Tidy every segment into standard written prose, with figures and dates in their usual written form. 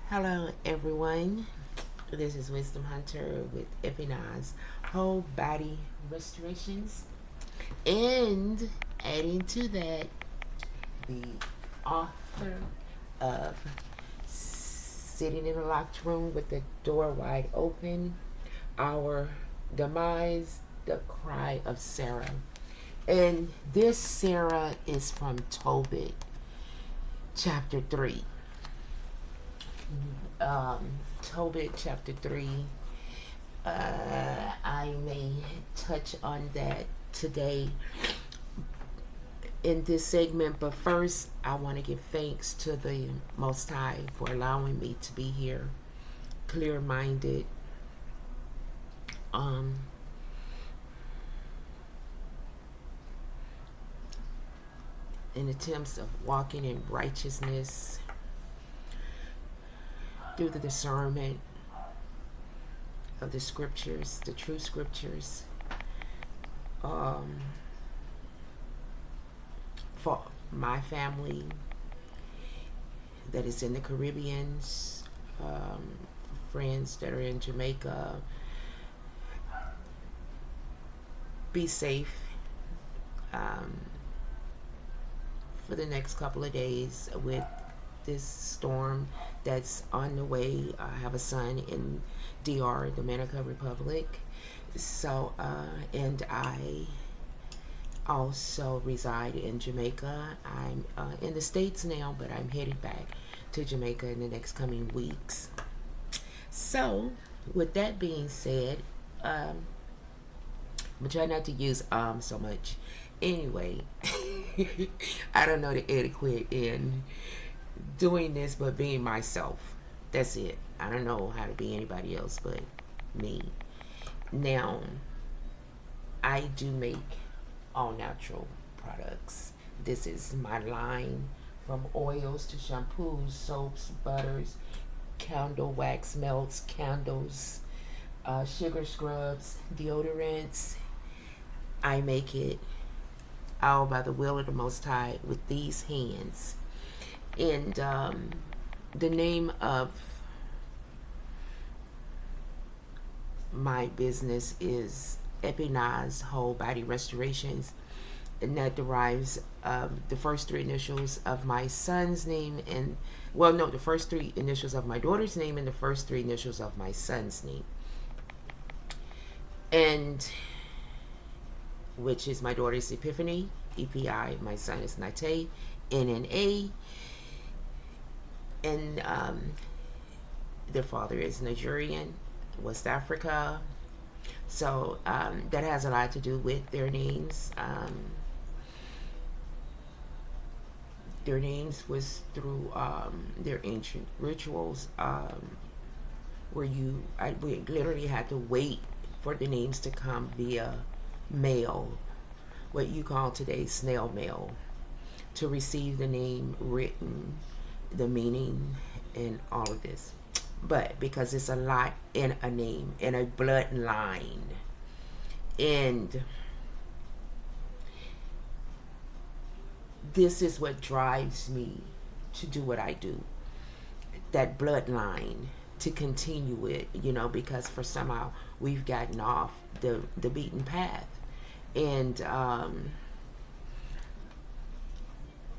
Hello, everyone. This is Wisdom Hunter with EPINNA'S Whole Body Restorations. And adding to that, the author of Sitting in a Locked Room with the Door Wide Open, Our Demise, The Cry of Sarah. And this Sarah is from Tobit, chapter 3. Tobit chapter 3. I may touch on that today in this segment, but first, I want to give thanks to the Most High for allowing me to be here, clear minded, in attempts of walking in righteousness through the discernment of the scriptures, the true scriptures, for my family that is in the Caribbean, friends that are in Jamaica. Be safe for the next couple of days with this storm that's on the way. I have a son in DR, Dominican Republic. So, and I also reside in Jamaica. I'm in the States now, but I'm headed back to Jamaica in the next coming weeks. So, with that being said, I'm trying not to use so much. Anyway, I don't know the etiquette in doing this, but being myself. That's it. I don't know how to be anybody else but me. Now, I do make all natural products. This is my line, from oils to shampoos, soaps, butters, candle wax melts, candles, sugar scrubs, deodorants. I make it all by the will of the Most High with these hands. And the name of my business is EPINNA'S Whole Body Restorations, and that derives the first three initials of my son's name, and the first three initials of my daughter's name and the first three initials of my son's name, and which is my daughter's Epiphany, EPI, my son is Nate, NNA, and their father is Nigerian, West Africa. So that has a lot to do with their names. Their names was through their ancient rituals, where we literally had to wait for the names to come via mail, what you call today snail mail, to receive the name written, the meaning, and all of this. But because it's a lot in a name, in a bloodline, and this is what drives me to do what I do, that bloodline, to continue it, because for somehow we've gotten off the beaten path. And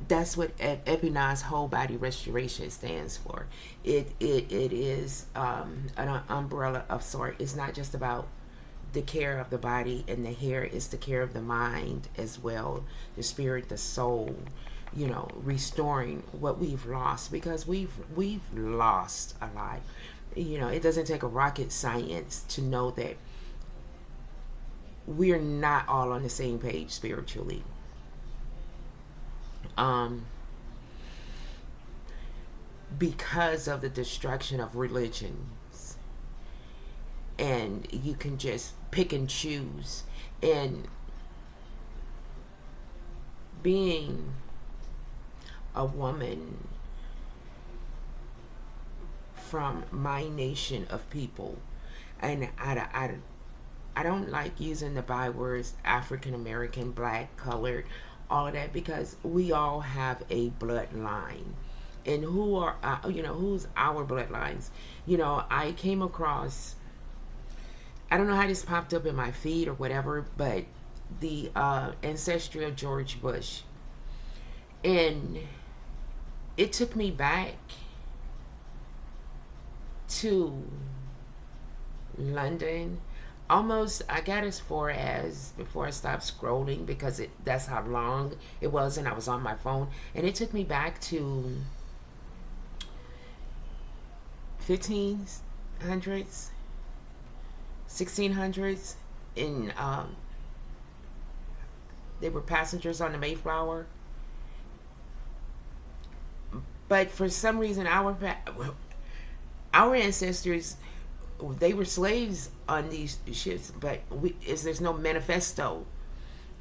that's what EPINNA'S Whole Body Restoration stands for. It is an umbrella of sort. It's not just about the care of the body and the hair. It's the care of the mind as well, the spirit, the soul. Restoring what we've lost, because we've lost a lot. It doesn't take a rocket science to know that we're not all on the same page spiritually. Because of the destruction of religions, and you can just pick and choose. And being a woman from my nation of people, and I don't like using the bywords African American, black, colored, all of that, because we all have a bloodline. and who are who's our bloodlines. I came across, I don't know how this popped up in my feed or whatever, but the ancestry of George Bush, and it took me back to London. Almost, I got as far as before I stopped scrolling, because that's how long it was, and I was on my phone, and it took me back to 1500s, 1600s, and they were passengers on the Mayflower. But for some reason, our ancestors, they were slaves on these ships, but there's no manifesto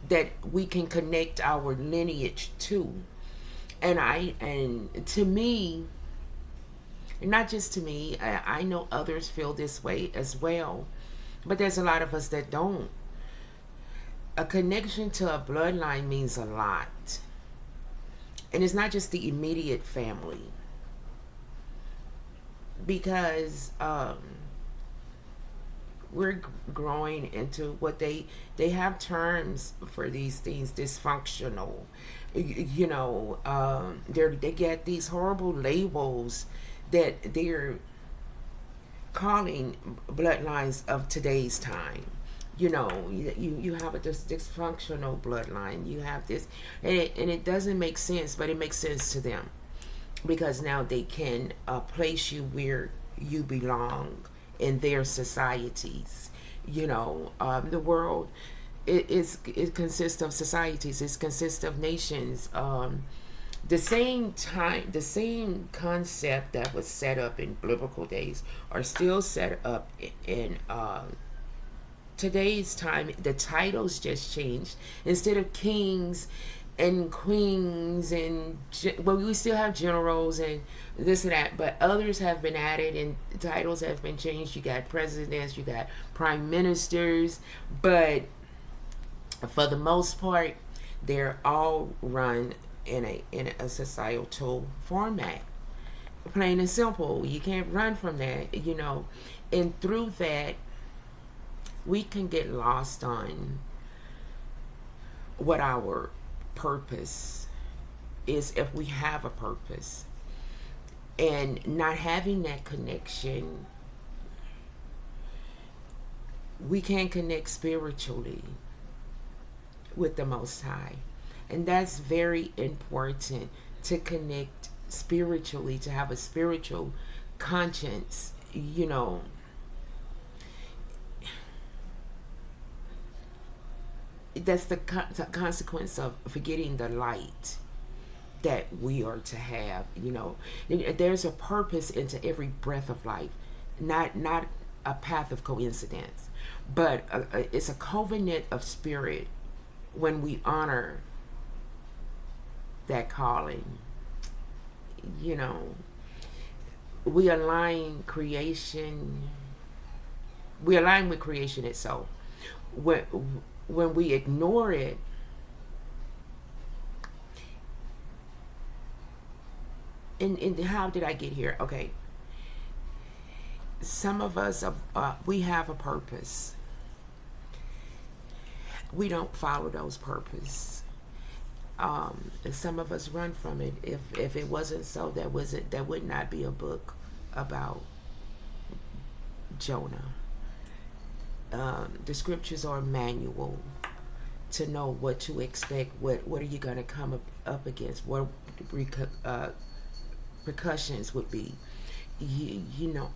that we can connect our lineage to. And to me, and not just to me, I know others feel this way as well, but there's a lot of us that don't. A connection to a bloodline means a lot, and it's not just the immediate family, because we're growing into what they have terms for these things, dysfunctional. They get these horrible labels that they're calling bloodlines of today's time. You have a dysfunctional bloodline. You have this, and it doesn't make sense, but it makes sense to them, because now they can place you where you belong in their societies. The world, it consists of societies. It consists of nations. The same concept that was set up in biblical days are still set up in today's time. The titles just changed. Instead of kings and queens, and we still have generals and this and that, but others have been added and titles have been changed. You got presidents, you got prime ministers, but for the most part, they're all run in a societal format. Plain and simple. You can't run from that, and through that, we can get lost on what our purpose is, if we have a purpose, and not having that connection. We can't connect spiritually with the Most High, and that's very important, to connect spiritually, to have a spiritual conscience. That's the consequence of forgetting the light that we are to have. There's a purpose into every breath of life, not a path of coincidence, but it's a covenant of spirit. When we honor that calling, we align creation. We align with creation itself. When we ignore it, and how did I get here? Okay, some of us, we have a purpose. We don't follow those purpose. And some of us run from it. If it wasn't so, that would not be a book about Jonah. The scriptures are a manual to know what to expect. What are you going to come up against? What repercussions would be?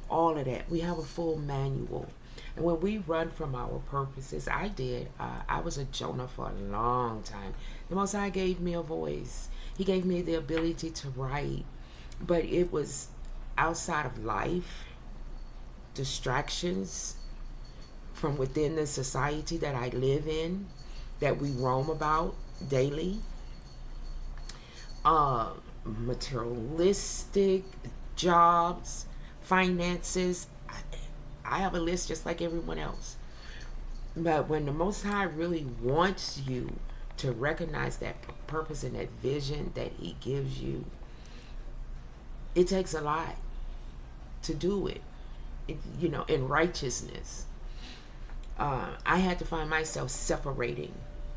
All of that. We have a full manual. And when we run from our purposes, I did. I was a Jonah for a long time. The Most High gave me a voice. He gave me the ability to write, but it was outside of life, distractions from within the society that I live in, that we roam about daily, materialistic jobs, finances. I have a list just like everyone else. But when the Most High really wants you to recognize that purpose and that vision that He gives you, It takes a lot to do in righteousness. I had to find myself separating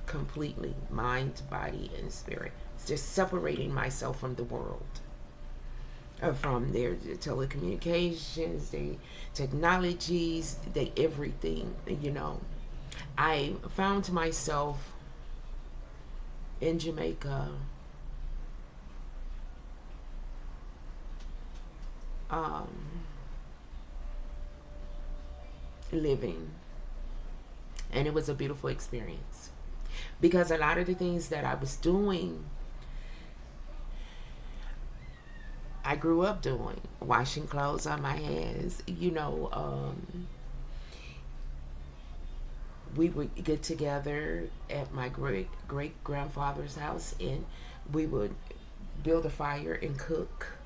completely, mind, body, and spirit. Just separating myself from the world, from their telecommunications, their technologies, their everything. I found myself in Jamaica, um, living, and it was a beautiful experience because a lot of the things that I was doing, I grew up doing, washing clothes on my hands. We would get together at my great grandfather's house, and we would build a fire and cook.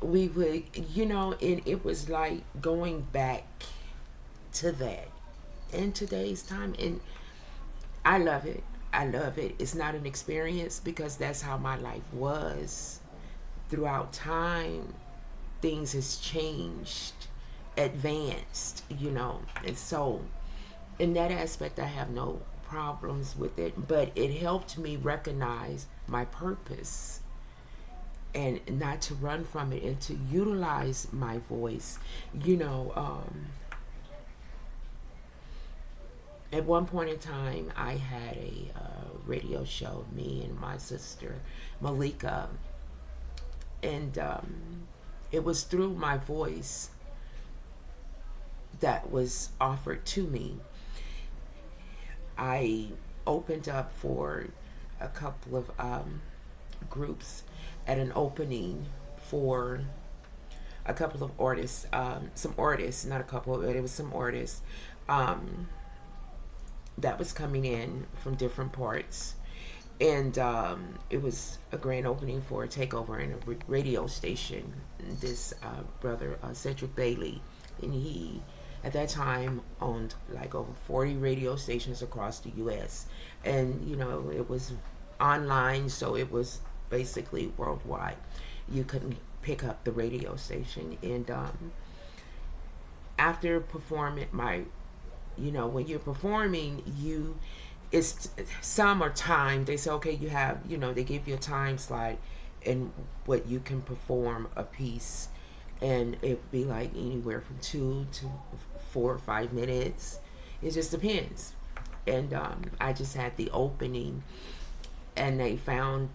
We would, and it was like going back to that in today's time. And I love it. I love it. It's not an experience because that's how my life was throughout time. Things has changed, advanced, and so in that aspect I have no problems with it, but it helped me recognize my purpose and not to run from it and to utilize my voice. At one point in time, I had a radio show, me and my sister Malika, and it was through my voice that was offered to me. I opened up for a couple of groups at an opening for a couple of artists, some artists, not a couple, but it was some artists that was coming in from different parts. And it was a grand opening for a takeover in a radio station. This brother, Cedric Bailey, and he at that time owned like over 40 radio stations across the U.S. And it was online, so it was basically worldwide. You couldn't pick up the radio station. And after performing when you're performing, it's some are timed. They say, okay, you have, they give you a time slot and what you can perform a piece, and it'd be like anywhere from 2 to 4 or 5 minutes. It just depends. And I just had the opening, and they found,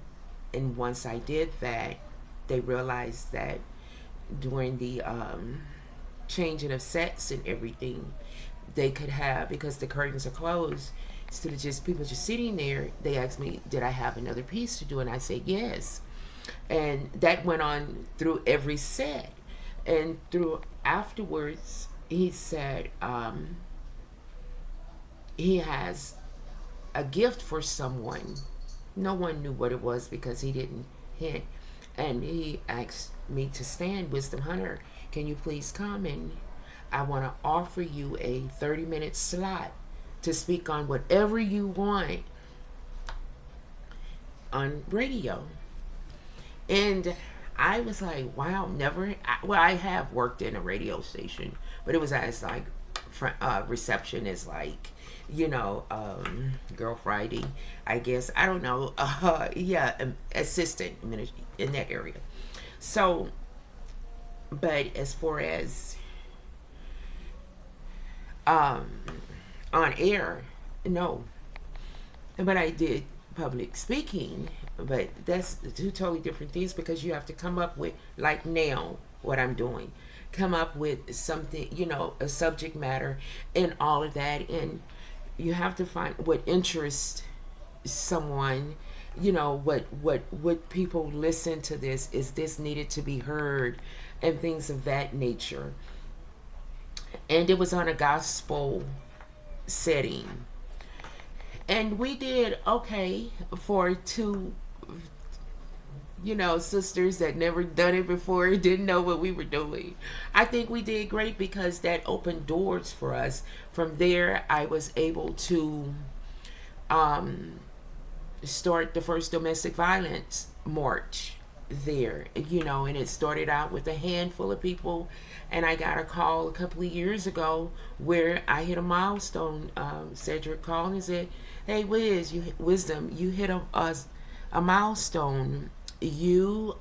and once I did that, they realized that during the changing of sets and everything, they could have, because the curtains are closed, instead of just people just sitting there, they asked me, did I have another piece to do? And I said, yes. And that went on through every set. And through afterwards, he said he has a gift for someone. No one knew what it was because he didn't hint. And he asked me to stand, Wisdom Hunter, can you please come, and I want to offer you a 30-minute slot to speak on whatever you want on radio. And I was like, wow, never. I have worked in a radio station, but it was as like receptionist, like, Girl Friday, I guess. I don't know. Assistant in that area. So, but as far as on air, no. But I did public speaking, but that's two totally different things, because you have to come up with, like now, what I'm doing, come up with something, a subject matter and all of that, and you have to find what interests someone, what people listen to this, is this needed to be heard, and things of that nature. And it was on a gospel setting, and we did okay for two sisters that never done it before, didn't know what we were doing. I think we did great because that opened doors for us. From there, I was able to start the first domestic violence march there, and it started out with a handful of people. And I got a call a couple of years ago where I hit a milestone. Cedric called and said, "Hey, Wisdom, you hit a milestone. You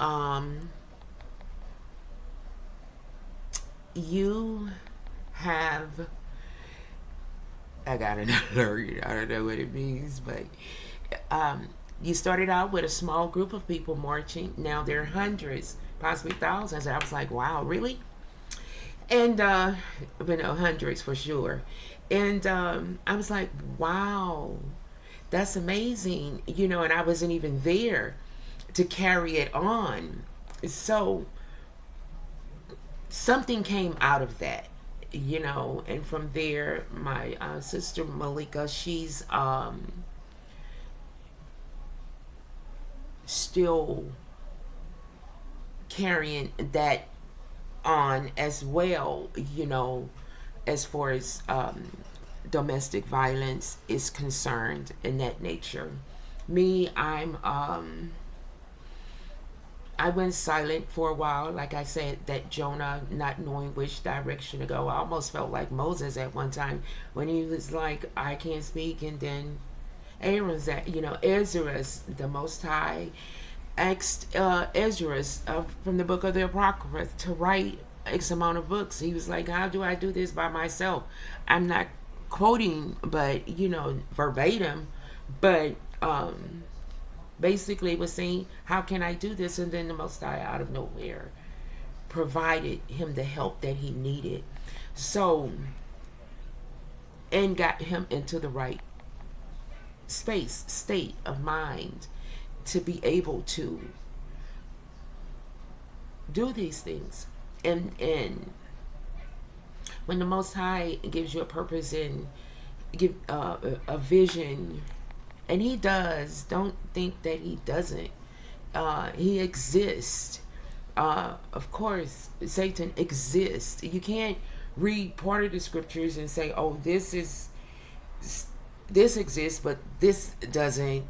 have." I got an alert. I don't know what it means, but you started out with a small group of people marching. Now there are hundreds, possibly thousands. And I was like, wow, really? And hundreds for sure. And I was like, wow, that's amazing. And I wasn't even there to carry it on. So something came out of that. And from there, my sister Malika, she's still carrying that on as well, as far as domestic violence is concerned in that nature. Me, I went silent for a while. Like I said, that Jonah, not knowing which direction to go. I almost felt like Moses at one time when he was like, I can't speak. And then Aaron's Ezra's, the Most High, asked Ezra's from the book of the Apocrypha to write X amount of books. He was like, how do I do this by myself? I'm not quoting, but, verbatim. But basically was saying, how can I do this? And then the Most High out of nowhere provided him the help that he needed. So, and got him into the right state of mind to be able to do these things. And when the Most High gives you a purpose and give a vision, and he does, don't think that he doesn't. He exists. Of course, Satan exists. You can't read part of the scriptures and say, oh, this exists, but this doesn't.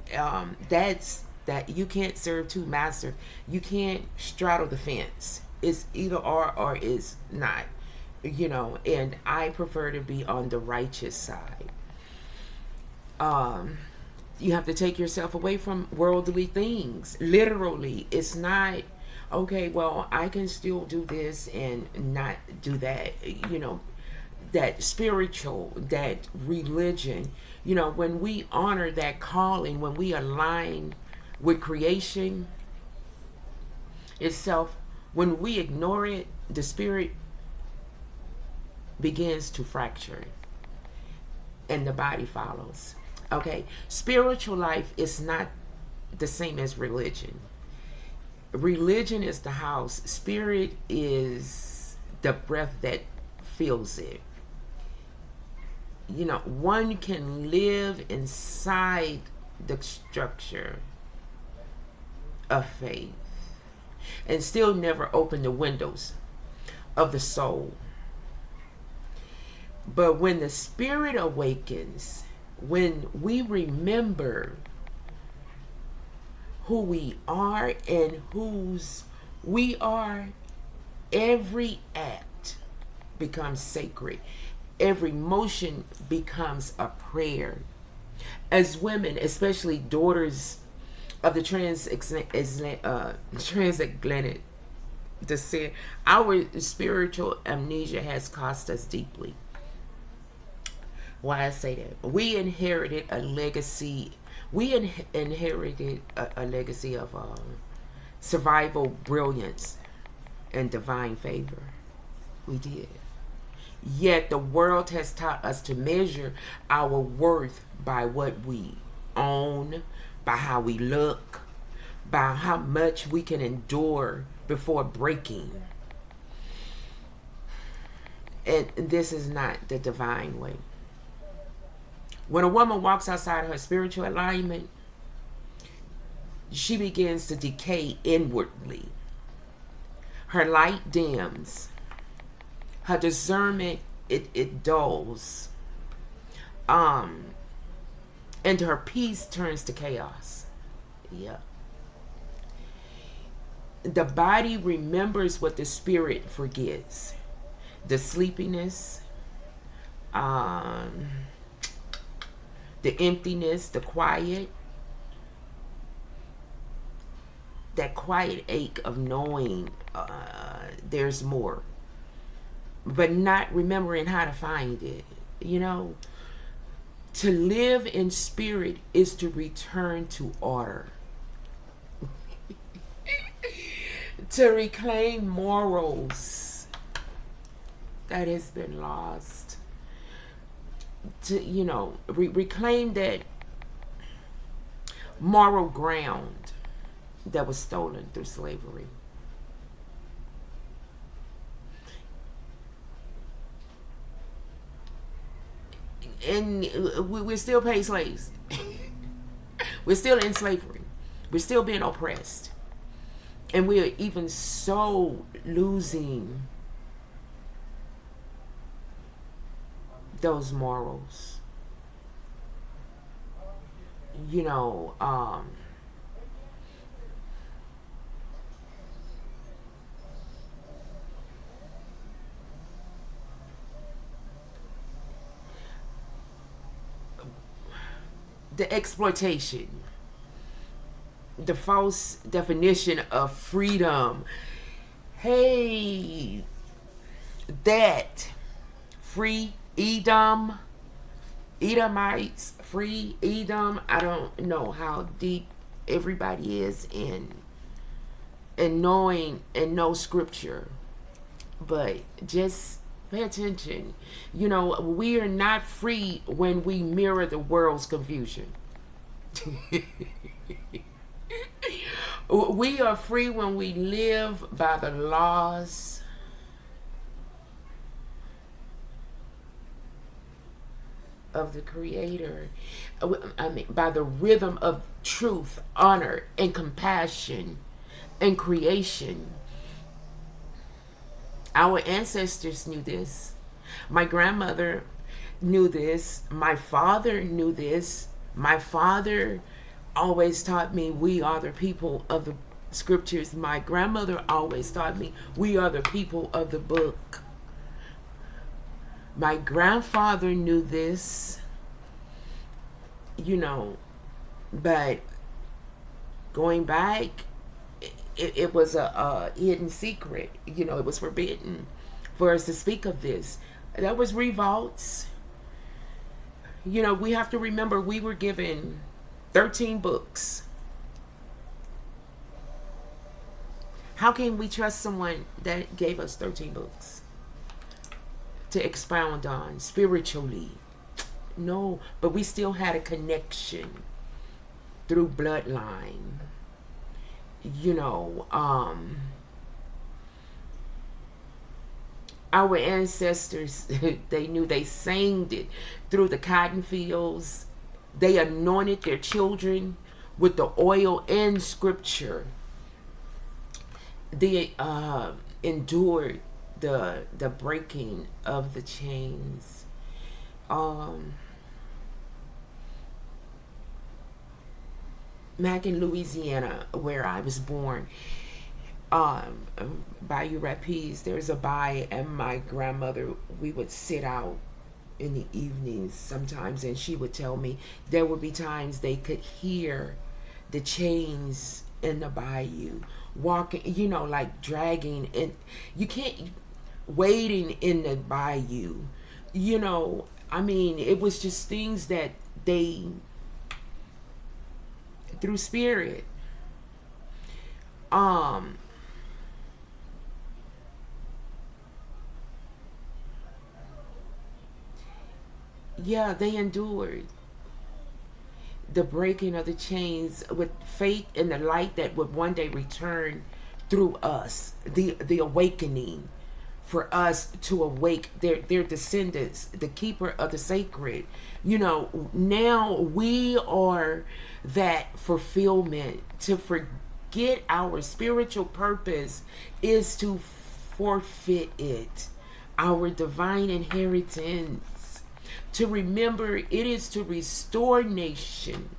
That you can't serve two masters. You can't straddle the fence. It's either or is not. And I prefer to be on the righteous side. You have to take yourself away from worldly things. Literally, it's not, okay, well, I can still do this and not do that. That spiritual, that religion, when we honor that calling, when we align with creation itself, when we ignore it, the spirit begins to fracture and the body follows. Okay, spiritual life is not the same as religion. Religion is the house. Spirit is the breath that fills it. One can live inside the structure of faith and still never open the windows of the soul. But when the spirit awakens, when we remember who we are and whose we are, every act becomes sacred. Every motion becomes a prayer. As women, especially daughters of the transatlantic descent, our spiritual amnesia has cost us deeply. Why I say that? We inherited a legacy. We inherited a legacy of survival brilliance and divine favor. We did. Yet the world has taught us to measure our worth by what we own, by how we look, by how much we can endure before breaking. And this is not the divine way. When a woman walks outside her spiritual alignment, she begins to decay inwardly. Her light dims. Her discernment, it dulls. And her peace turns to chaos. Yeah. The body remembers what the spirit forgets. The sleepiness, um, the emptiness, the quiet, that quiet ache of knowing there's more, but not remembering how to find it. You know, to live in spirit is to return to order, to reclaim morals that has been lost, to, you know, reclaim that moral ground that was stolen through slavery. And we're still paid slaves. We're still in slavery. We're still being oppressed. And we're even so losing those morals. You know, the exploitation, the false definition of freedom. Hey, that free Edomites, free Edom. I don't know how deep everybody is in knowing and know scripture, but just pay attention. You know, we are not free when we mirror the world's confusion. We are free when we live by the laws of the Creator. I mean, by the rhythm of truth, honor, and compassion and creation. Our ancestors knew this. My grandmother knew this. My father knew this. My father always taught me we are the people of the scriptures. My grandmother always taught me we are the people of the book. My grandfather knew this, you know, but going back, it was a hidden secret. You know, it was forbidden for us to speak of this. There was revolts. You know, we have to remember we were given 13 books. How can we trust someone that gave us 13 books to expound on spiritually? No, but we still had a connection through bloodline. You know, our ancestors, they knew, they sang it through the cotton fields. They anointed their children with the oil and scripture. They endured the breaking of the chains. Back in Louisiana, where I was born, Bayou Rapids, there's a bay, and my grandmother, we would sit out in the evenings sometimes, and she would tell me there would be times they could hear the chains in the bayou walking, you know, like dragging, and you can't, wading in the bayou, you know. I mean, it was just things that they, through spirit, yeah, they endured the breaking of the chains with faith in the light that would one day return through us, the awakening for us to awake their descendants, the keeper of the sacred. You know, now we are that fulfillment. To forget our spiritual purpose is to forfeit it, our divine inheritance. To remember it is to restore the nation,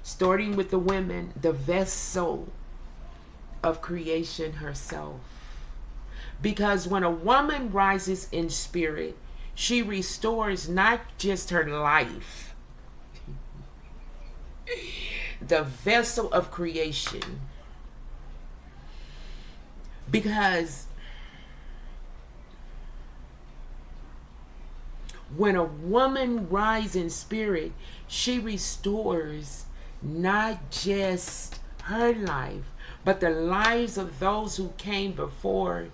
starting with the women, the vessel, of creation herself. Because when a woman rises in spirit, she restores not just her life, the vessel of creation. Because when a woman rises in spirit, she restores not just her life, but the lives of those who came before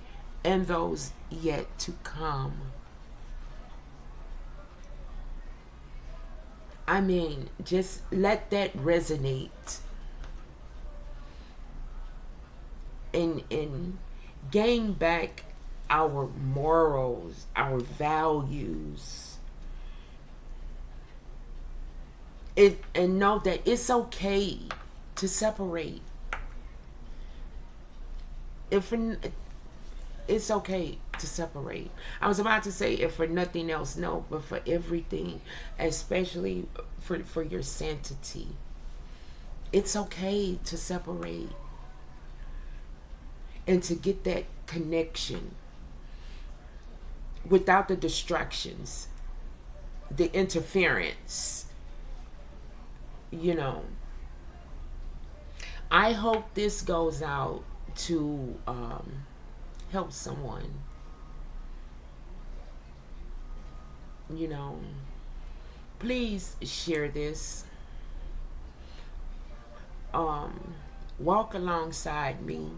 and those yet to come. I mean, just let that resonate and gain back our morals, our values. And know that it's okay to separate. It's okay to separate. I was about to say, if for nothing else, no, but for everything, especially for your sanity. It's okay to separate and to get that connection without the distractions, the interference. You know, I hope this goes out to help someone. You know, please share this. Walk alongside me.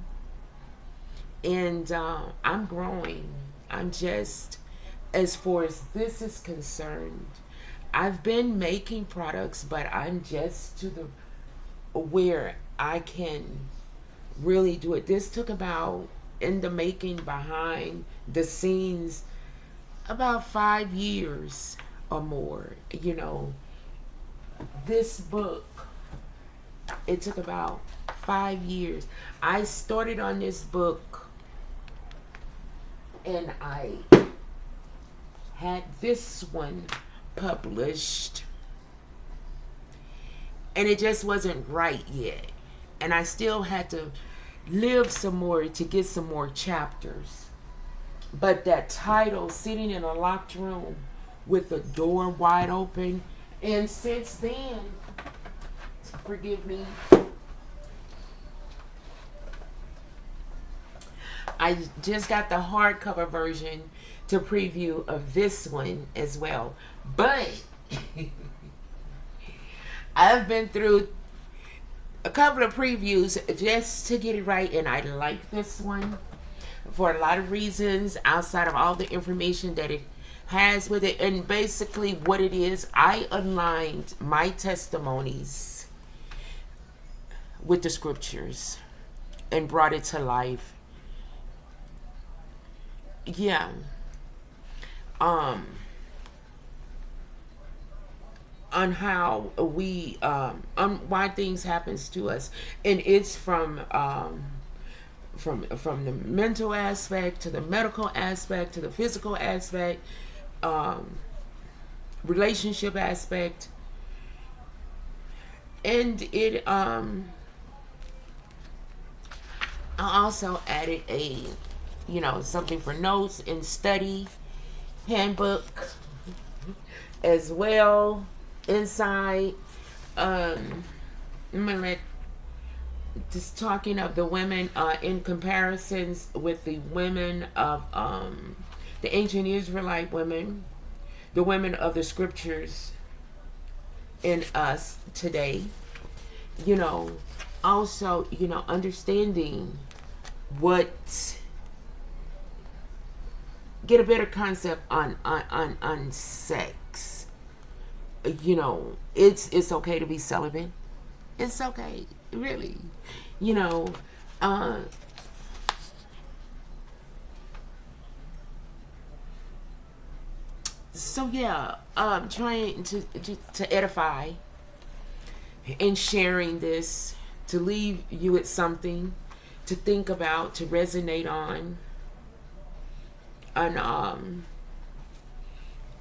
And I'm growing. I'm just, as far as this is concerned, I've been making products, but I'm just to the where I can really do it. This took about, in the making, behind the scenes, about 5 years or more. You know, this book, it took about 5 years. I started on this book and I had this one published and it just wasn't right yet, and I still had to live some more to get some more chapters. But that title, Sitting in a Locked Room with the Door Wide Open, and since then, forgive me, I just got the hardcover version to preview of this one as well. But I've been through a couple of previews just to get it right, and I like this one for a lot of reasons outside of all the information that it has with it. And basically what it is, I aligned my testimonies with the scriptures and brought it to life. Yeah. On how we on why things happens to us, and it's from the mental aspect to the medical aspect to the physical aspect, relationship aspect, and it I also added a something for notes and study handbook as well inside. I'm gonna let just talking of the women in comparisons with the women of the ancient Israelite women, the women of the scriptures in us today. Also, understanding what, get a better concept on sex. It's okay to be celibate. It's okay, really. So yeah, trying to edify and sharing this, to leave you with something to think about, to resonate on, and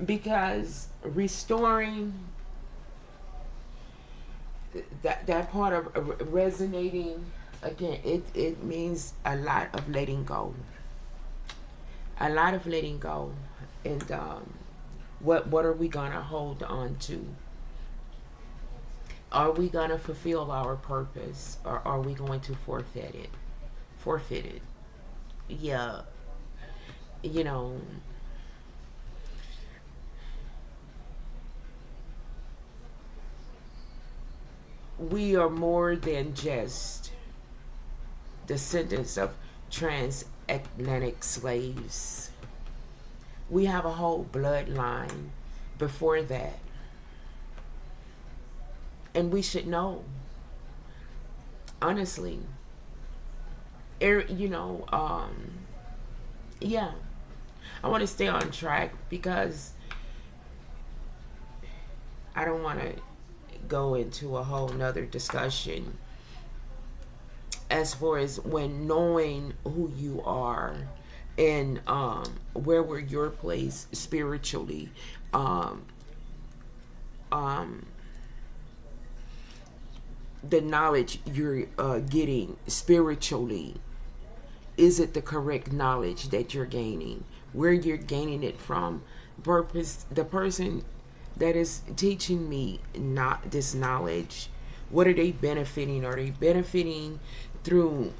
because restoring that part of resonating Again, it means a lot of letting go. A lot of letting go. And what are we gonna hold on to? Are we gonna fulfill our purpose, or are we going to forfeit it? Forfeit it. Yeah, you know, we are more than just descendants of transatlantic slaves. We have a whole bloodline before that, and we should know, honestly. You know, yeah. I want to stay on track because I don't want to go into a whole nother discussion as far as when knowing who you are and where were your place spiritually. Um, um, the knowledge you're getting spiritually, is it the correct knowledge that you're gaining? Where you're gaining it from? Purpose. The person that is teaching me not this knowledge, what are they benefiting? Are they benefiting through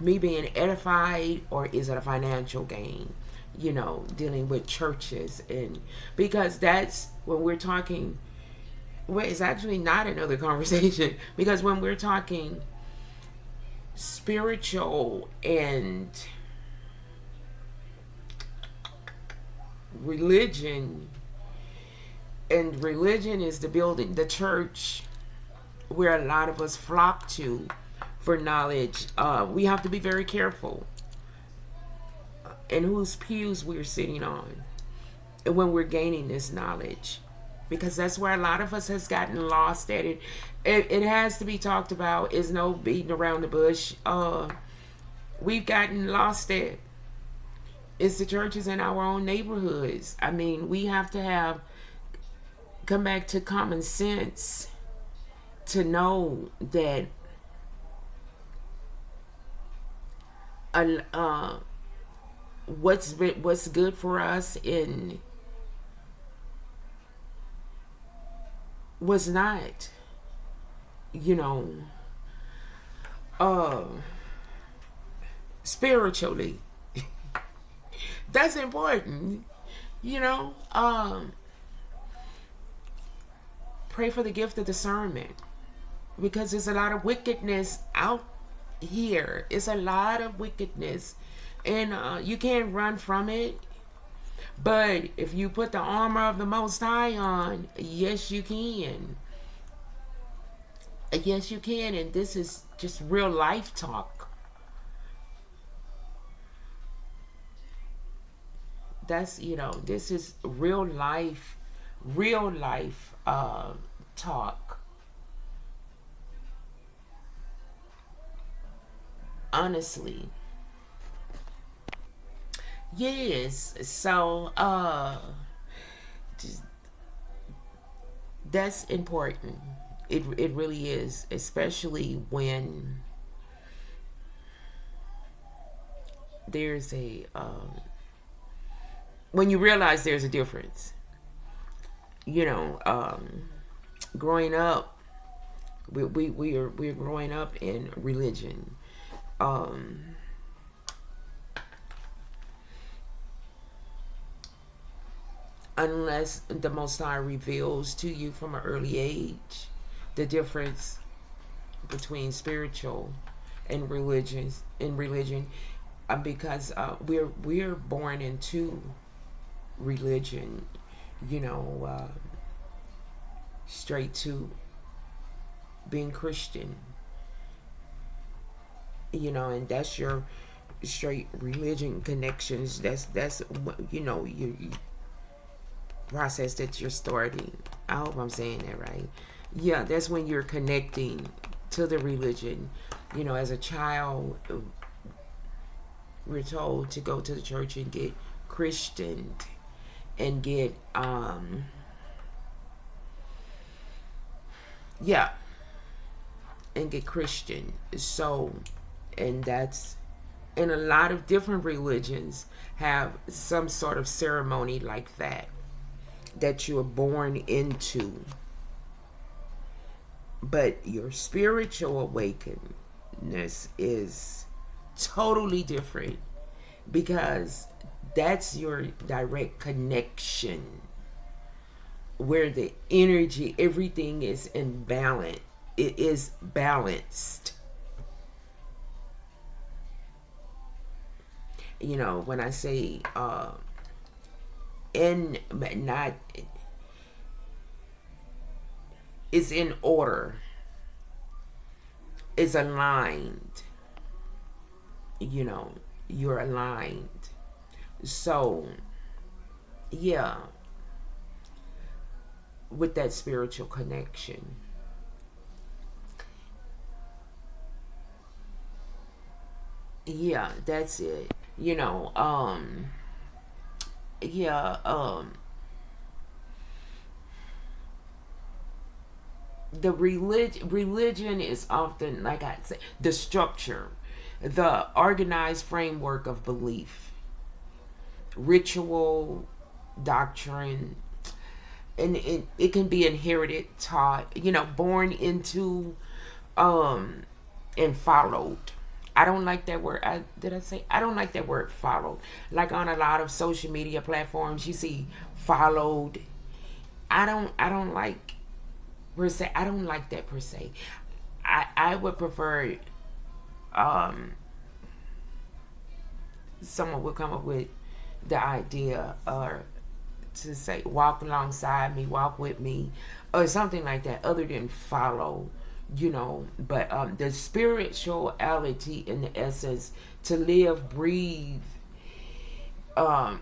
me being edified, or is it a financial gain? You know, dealing with churches, and because that's when we're talking. Well, it's actually not another conversation because when we're talking spiritual and religion, and religion is the building, the church, where a lot of us flock to for knowledge. We have to be very careful in whose pews we're sitting on and when we're gaining this knowledge, because that's where a lot of us has gotten lost at it. It has to be talked about. Is no beating around the bush. We've gotten lost at. It's the churches in our own neighborhoods. I mean, we have to come back to common sense to know that what's good for us and was not, you know, uh spiritually. That's important, you know. Pray for the gift of discernment, because there's a lot of wickedness out here. It's a lot of wickedness, and you can't run from it. But if you put the armor of the Most High on, yes, you can. Yes, you can. And this is just real life talk. That's, you know, this is real life talk. Honestly. Yes. So, just, that's important. It really is, especially there's a when you realize there's a difference. You know, growing up, we're growing up in religion. Um, unless the Most High reveals to you from an early age the difference between spiritual and religion, because we're born into religion, you know, straight to being Christian, you know, and that's your straight religion connections. That's you know, you process that you're starting. I hope I'm saying that right. Yeah, that's when you're connecting to the religion. You know, as a child, we're told to go to the church and get Christianed and get yeah, and get Christian. So, and that's, and a lot of different religions have some sort of ceremony like that you're born into. But your spiritual awakeness is totally different, because that's your direct connection, where the energy, everything is in balance. It is balanced. You know, when I say not, it's in order, it's aligned. You know, you're aligned. So, yeah, with that spiritual connection. Yeah, that's it. You know, yeah, the religion is often, like I say, the structure, the organized framework of belief, ritual, doctrine, and it can be inherited, taught, you know, born into, and followed. I don't like that word. I don't like that word, followed. Like on a lot of social media platforms, you see followed. I don't like per se. I don't like that per se. I would prefer, um someone would come up with the idea, or to say walk alongside me, walk with me, or something like that, other than follow. You know, but the spirituality in the essence, to live, breathe, um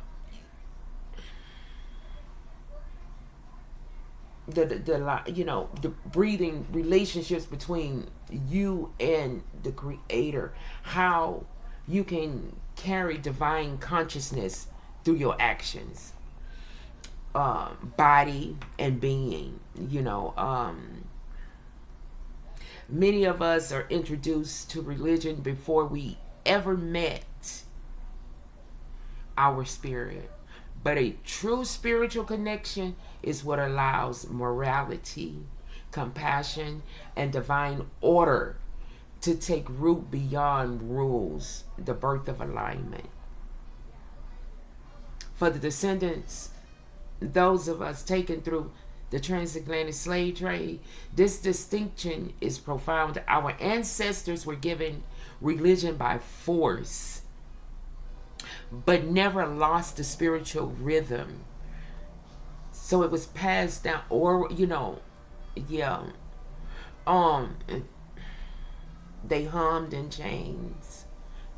the you know, the breathing relationships between you and the creator, how you can carry divine consciousness through your actions, body and being. You know, many of us are introduced to religion before we ever met our spirit. But a true spiritual connection is what allows morality, compassion, and divine order to take root beyond rules, the birth of alignment. For the descendants, those of us taken through the transatlantic slave trade, this distinction is profound. Our ancestors were given religion by force, but never lost the spiritual rhythm. So it was passed down, or, you know, yeah. Um, they hummed in chains.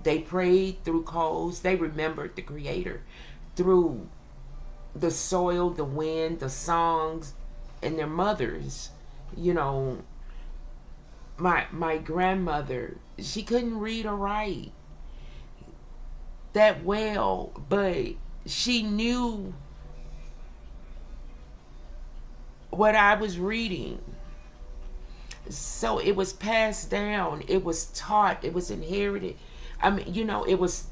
They prayed through coals. They remembered the Creator through the soil, the wind, the songs, and their mothers. You know, my grandmother, she couldn't read or write that well, but she knew what I was reading. So it was passed down, it was taught, it was inherited. I mean, you know, it was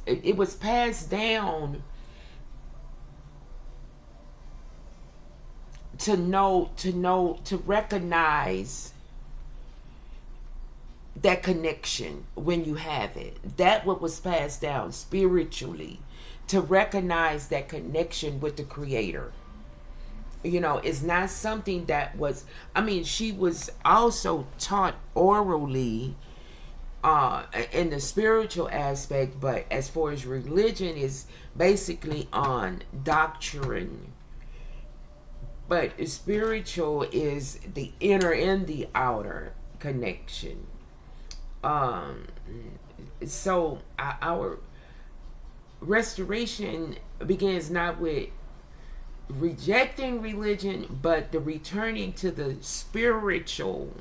passed down to recognize that connection when you have it. That what was passed down spiritually, to recognize that connection with the Creator. You know, it's not something that was, I mean, she was also taught orally, in the spiritual aspect, but as far as religion is basically on doctrine. But spiritual is the inner and the outer connection. Um, so our restoration begins not with rejecting religion, but the returning to the spiritual,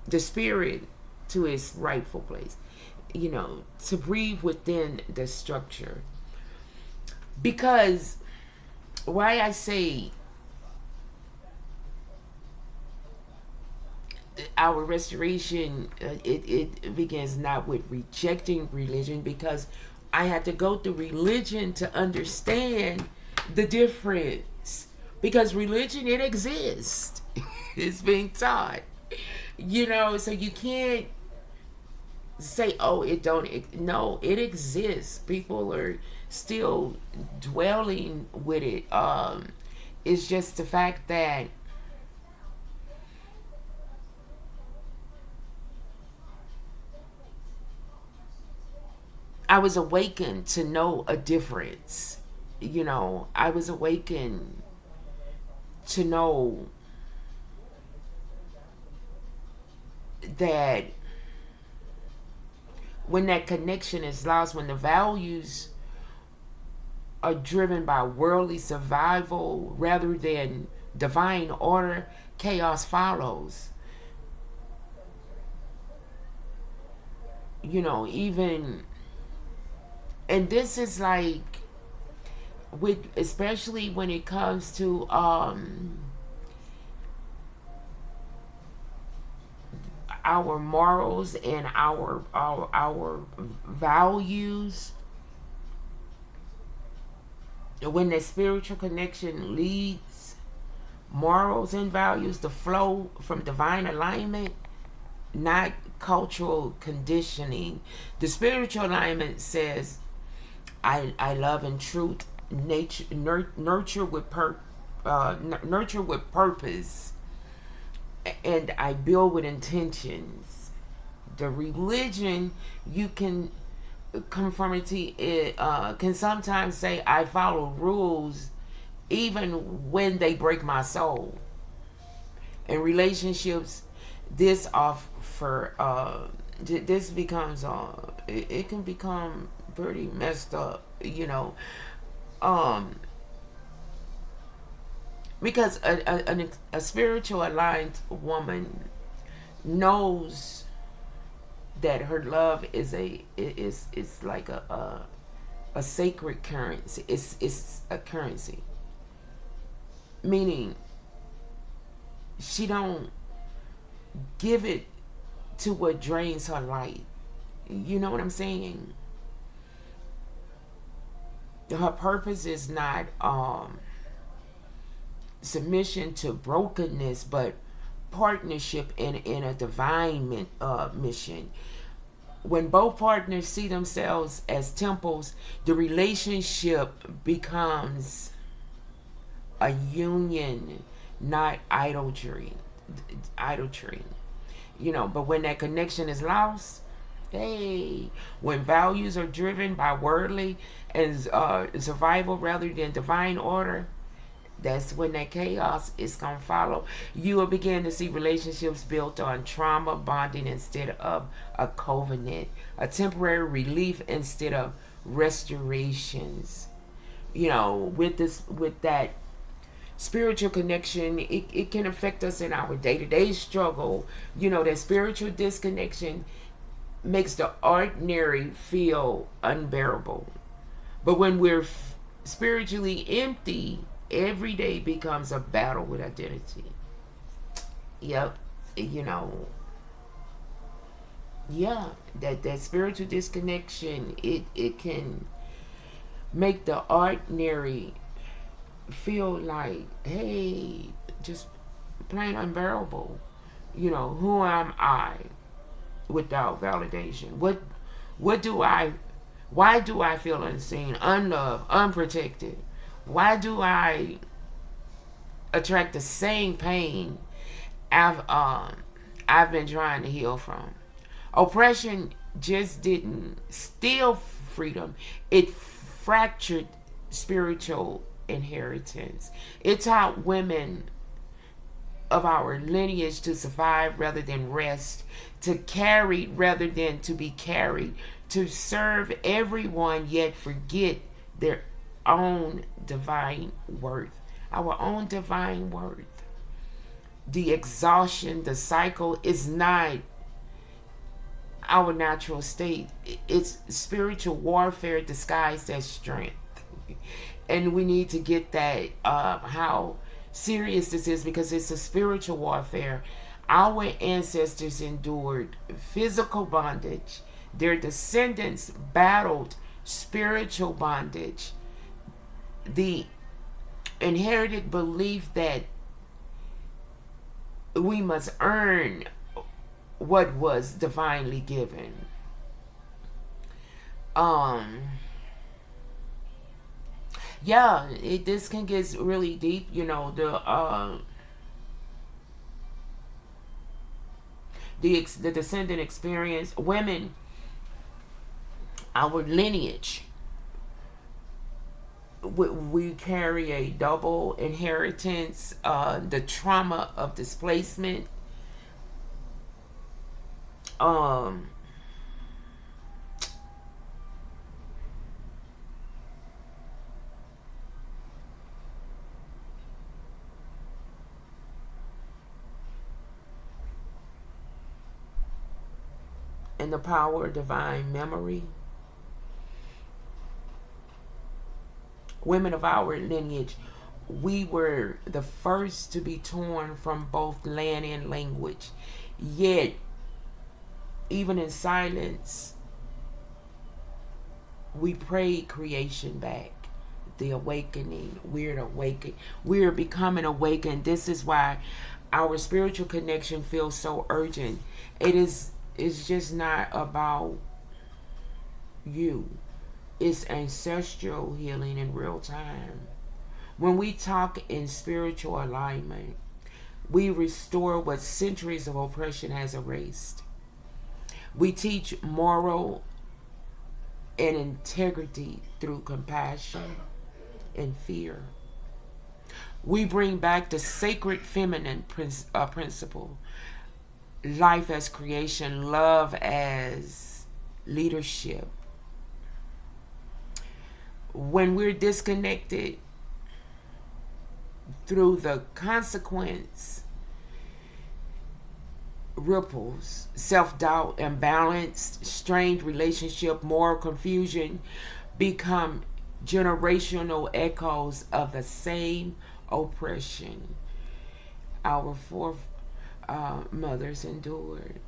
the spirit to its rightful place. You know, to breathe within the structure. Because why I say our restoration, it begins not with rejecting religion, because I had to go through religion to understand the difference, because religion, it exists. It's being taught, so you can't say, oh, it don't. No, it exists. People are still dwelling with it. It's just the fact that I was awakened to know a difference. I was awakened to know that when that connection is lost, when the values are driven by worldly survival rather than divine order, chaos follows. Even, and this is like, with, especially when it comes to our morals and our values. When the spiritual connection leads morals and values to flow from divine alignment, not cultural conditioning. The spiritual alignment says, I love in truth, nature, nurture with purpose, and I build with intentions. The religion, you can, conformity, can sometimes say, I follow rules even when they break my soul. In relationships, this this becomes, it can become pretty messed up, because a spiritual aligned woman knows that her love is like a sacred currency. It's a currency, meaning she don't give it to what drains her light. You know what I'm saying? Her purpose is not submission to brokenness, but partnership in a divine mission. When both partners see themselves as temples, the relationship becomes a union, not idolatry. But when that connection is lost, hey, when values are driven by worldly and survival rather than divine order, that's when that chaos is going to follow. You will begin to see relationships built on trauma bonding instead of a covenant, a temporary relief instead of restorations. With that spiritual connection, it can affect us in our day-to-day struggle. That spiritual disconnection makes the ordinary feel unbearable. But when we're spiritually empty, every day becomes a battle with identity. Yep. Yeah, that spiritual disconnection, it can make the ordinary feel like, hey, just plain unbearable. Who am I without validation? Why do I feel unseen, unloved, unprotected? Why do I attract the same pain I've been trying to heal from? Oppression just didn't steal freedom; it fractured spiritual inheritance. It taught women of our lineage to survive rather than rest, to carry rather than to be carried, to serve everyone yet forget their own divine worth. Our own divine worth. The exhaustion, the cycle is not our natural state. It's spiritual warfare disguised as strength. And we need to get that, how serious this is, because it's a spiritual warfare. Our ancestors endured physical bondage. Their descendants battled spiritual bondage. The inherited belief that we must earn what was divinely given. Yeah, this can get really deep. The descendant experience, women, our lineage, we carry a double inheritance, the trauma of displacement, and the power of divine memory. Women of our lineage, we were the first to be torn from both land and language. Yet, even in silence, we prayed creation back. The awakening. We're becoming awakened. This is why our spiritual connection feels so urgent. It's just not about you. It's ancestral healing in real time. When we talk in spiritual alignment, we restore what centuries of oppression has erased. We teach moral and integrity through compassion and fear. We bring back the sacred feminine principle. Life as creation, love as leadership. When we're disconnected through the consequence, ripples, self-doubt, imbalanced, strained relationship, moral confusion become generational echoes of the same oppression our mothers endured.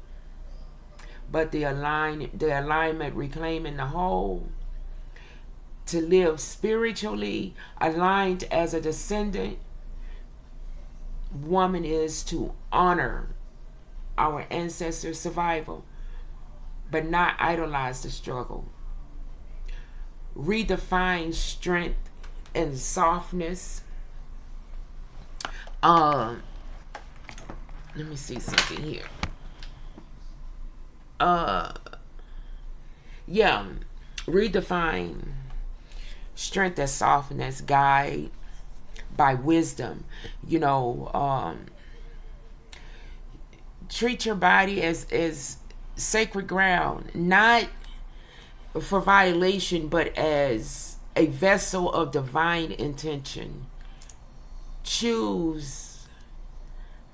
But the alignment, reclaiming the whole, to live spiritually aligned as a descendant woman is to honor our ancestors' survival, but not idolize the struggle. Redefine strength and softness. Let me see something here. Redefine strength as softness, guide by wisdom. Treat your body as sacred ground, not for violation, but as a vessel of divine intention. Choose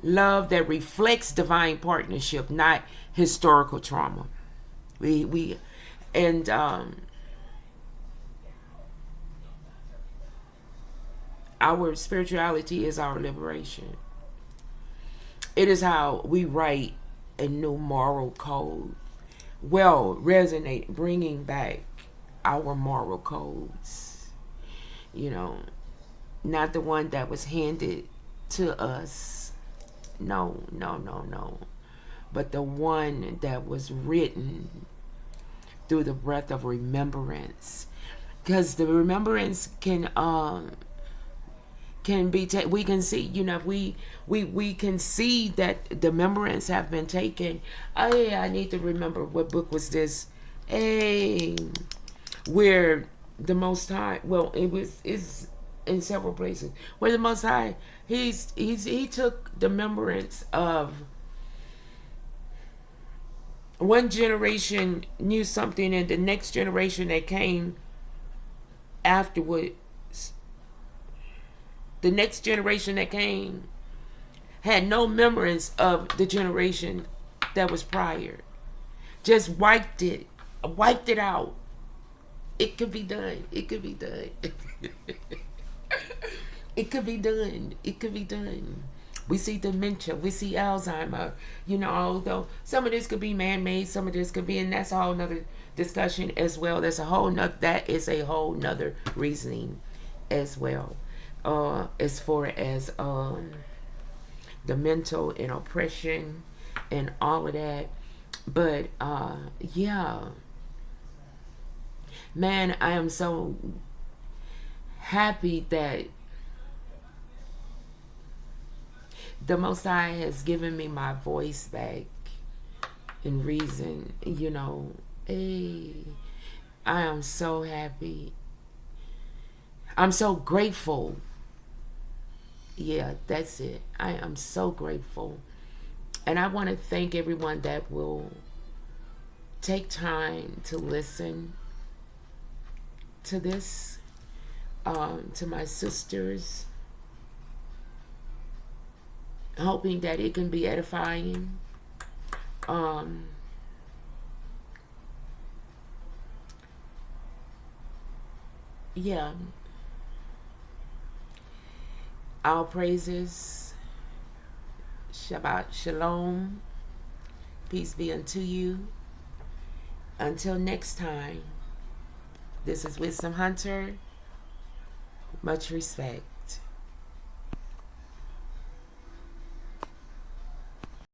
love that reflects divine partnership, not historical trauma. Our spirituality is our liberation. It is how we write a new moral code. Resonate, bringing back our moral codes. Not the one that was handed to us. No. But the one that was written through the breath of remembrance. Because the remembrance can be we can see, we can see that the remembrance have been taken. I need to remember what book was this. Where the Most High, it's in several places where the Most High, he took the remembrance of one generation knew something, and the next generation that came afterwards, the next generation that came had no remembrance of the generation that was prior. Just wiped it out. It could be done. It could be done. It could be done. We see dementia. We see Alzheimer. You know, although some of this could be man-made, some of this could be, and that's a whole nother discussion as well. That is a whole nother reasoning as well. As far as the mental and oppression and all of that. But yeah, man, I am so happy that the Most High has given me my voice back and reason. You know, hey, I am so happy. I'm so grateful. Yeah, that's it. I am so grateful. And I want to thank everyone that will take time to listen to this, to my sisters, hoping that it can be edifying. Yeah. All praises. Shabbat Shalom. Peace be unto you. Until next time, this is Wisdom Hunter. Much respect.